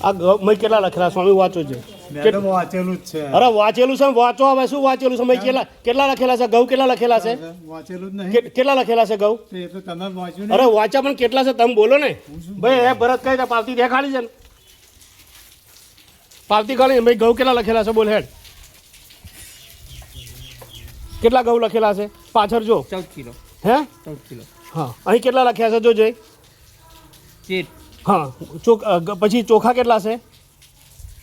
આ મેં કેટલા લખેલા સ્વામી વાંચો છે વાંચેલું જ છે. અરે વાંચેલું છે વાંચો હવે શું વાંચેલું છે મેં કેટલા લખેલા છે ઘઉં કેટલા લખેલા છે વાંચેલું જ નહીં. કેટલા લખેલા છે ઘઉં એ તો તમે વાંચ્યું અરે વાંચા પણ કેટલા છે તમે બોલો ને ભાઈ એ ભરત કઈ પાવતી ત્યાં ખાલી છે ને પાવતી ખાલી ભાઈ ઘઉં કેટલા લખેલા છે બોલ હેડ કેટલા ઘઉં લખેલા છે પાછળ જો 14 કિલો હે 14 કિલો હા અહીં કેટલા લખ્યા છે જોજે હા પછી ચોખા કેટલા છે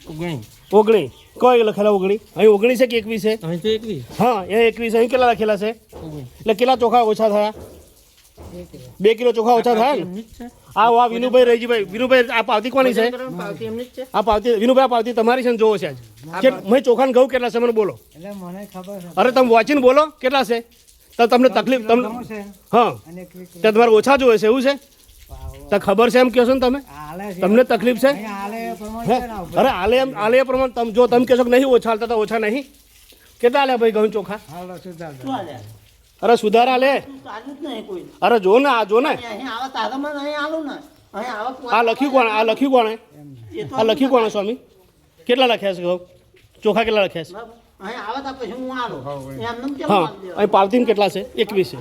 19 કઈ લખેલા 19 અહીં 19 છે કે 21 છે અહીં તો 21 હા એ 21 અહીં કેટલા લખેલા છે એટલે કેટલા ચોખા ઓછા થયા 2 કિલો ચોખા ઓછા થયા ને આ વા વિનુભાઈ રહીજીભાઈ વિનુભાઈ આ પાવતી કોની છે આ પાવતી વિનુભાઈ આ પાવતી તમારી છે ને જોવો છે આજ મેં ચોખાને ઘઉં કેટલા છે મને બોલો અરે તમે વાંચીને બોલો કેટલા છે તો તમને તકલીફ તમને હા તો તમારે ઓછા જોવે છે એવું છે તો ખબર છે એમ કહો છો ને તમે તમને તકલીફ છે અરે આલે એ પ્રમાણે તમે જો તમે કહેશો કે નહીં ઓછા હાલતા તો ઓછા નહીં કેટલા આલ્યા ભાઈ ઘઉં ચોખા અરે સુધારા લે અરે જો ને આ જો ને આ લખ્યું કોણે આ લખ્યું કોણે સ્વામી કેટલા લખ્યા છે ઘઉં ચોખા કેટલા લખ્યા છે હા અહીં પાવતી કેટલા છે 21 છે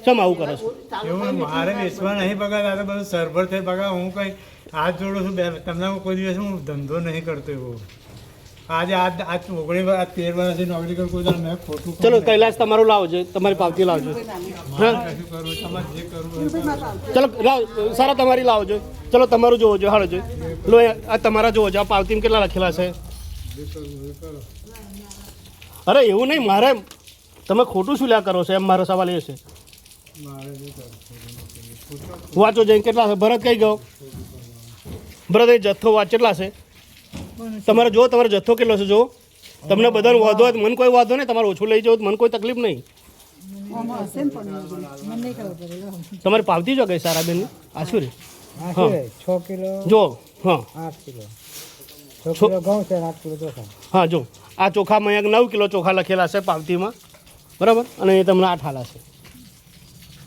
ચમ આવું કરો છો એવું મારે વેચવા નહીં બગા આ તો બધું સરભર થઈ બગા હું કઈ હાથ જોડું છું તમને કોઈ દિવસ હું ધંધો નહીં કરતો એવો આજે આ 13 વર્ષથી નોકરી કરું કોઈ મેં ખોટું ચલો કૈલાસ તમારું લાવજો તમારી પાવતી લાવજો હા ચલો લાવ સારા તમારી લાવજો ચલો તમારું જોવો જો હાલો જો લો આ તમારા જોવો જો આ પાવતીમાં કેટલા લખેલા છે અરે એવું નહીં મારે તમે ખોટું શું લ્યા કરો છો એમ મારો સવાલ એ છે વાંચો જઈને કેટલા છે ભરત કઈ ગયો ભરત એ જથ્થો વાંચ કેટલા છે તમારે જો તમારો જથ્થો કેટલો છે જો તમને બધાને વાંધો હોય મને કોઈ વાંધો નહીં તમારે ઓછું લઈ જાવ મને કોઈ તકલીફ નહીં તમારી પાવતી જો ગઈ સારા બેન આ શું રે 6 કિલો જો હા 8 કિલો 6 કિલો ઘઉં છે 8 કિલો ચોખા હા જો આ ચોખામાં એક 9 કિલો ચોખા લખેલા છે પાવતીમાં બરાબર અને એ તમને 8 હાલા છે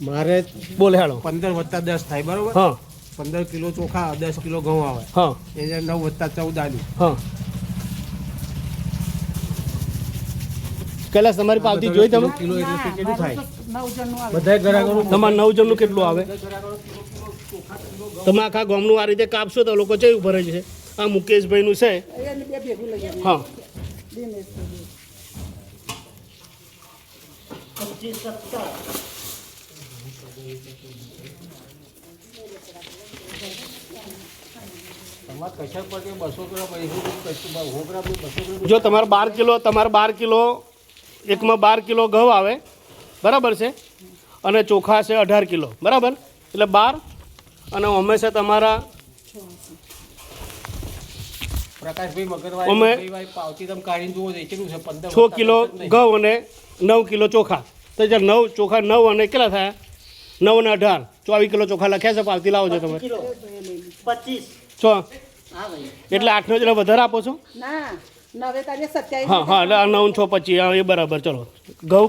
મારે બોલે હાલો 15 + 10 થાય બરોબર હા 15 કિલો ચોખા 10 કિલો ઘઉં આવે હા એટલે 9 + 14 આલ્યું હા કૈલાસ તમારી પાવતી જોઈ તમે કિલો એટલે કેટલું થાય બધા ગ્રાહકો તમારે 9 જણનું કેટલું આવે તમે આખા ગામનું આ રીતે કાપશો તો લોકો કેવું ભરે છે આ મુકેશભાઈનું છે હા જો તમારે 12 કિલો એકમાં 12 કિલો ઘઉં આવે બરાબર છે અને ચોખા છે 18 કિલો બરાબર એટલે 12 અને હંમેશા તમારા પ્રકાશભાઈ મગરવાળી પાવતી તમે કાઢીને જુઓ કેટલું છે 6 કિલો ઘઉં અને 9 કિલો ચોખા તો જ્યારે 9 ચોખા 9 અને કેટલા થયા 9 અને 18 24 કિલો ચોખા લખ્યા છે પાવતી લાવો છો તમે 25 એટલે 8નો જરા વધારે આપો છો હા હા એટલે 9 6 25 હા એ બરાબર ચલો ઘઉં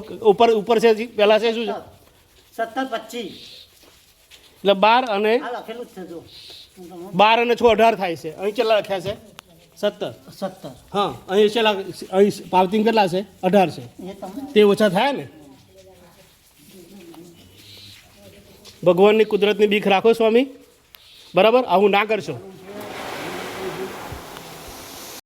ઉપર છે પહેલાં છે શું છે 17 25 એટલે 12 અને 12 અને 6 18 થાય છે અહીં કેટલા લખ્યા છે 17 હા અહીં છેલ્લા અહીં પાવતી કેટલા છે 18 છે તે ઓછા થાય ને ભગવાનની કુદરતની બીક રાખો સ્વામી બરાબર આવું ના કરશો